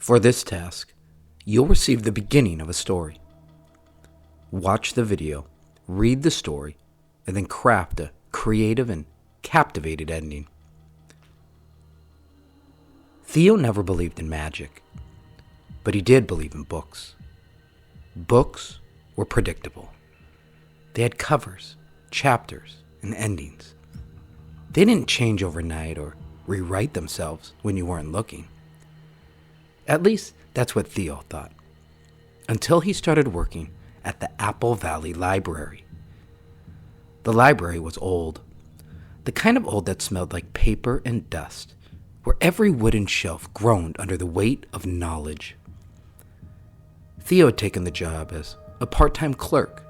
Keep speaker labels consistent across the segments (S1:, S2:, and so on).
S1: For this task, you'll receive the beginning of a story. Watch the video, read the story, and then craft a creative and captivated ending. Theo never believed in magic, but he did believe in books. Books were predictable. They had covers, chapters, and endings. They didn't change overnight or rewrite themselves when you weren't looking. At least that's what Theo thought, until he started working at the Apple Valley Library. The library was old, the kind of old that smelled like paper and dust, where every wooden shelf groaned under the weight of knowledge. Theo had taken the job as a part-time clerk,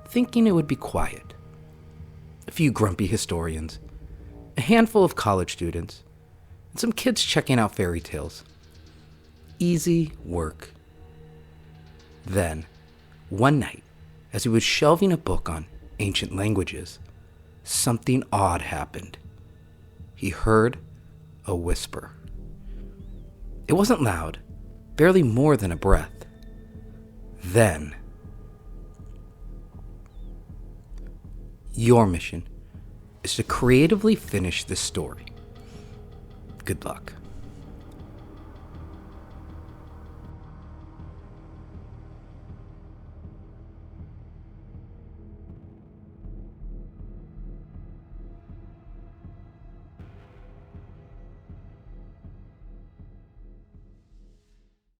S1: thinking it would be quiet. A few grumpy historians, a handful of college students, and some kids checking out fairy tales. Easy work. Then, one night, as he was shelving a book on ancient languages, something odd happened. He heard a whisper. It wasn't loud, barely more than a breath. Then, your mission is to creatively finish this story. Good luck.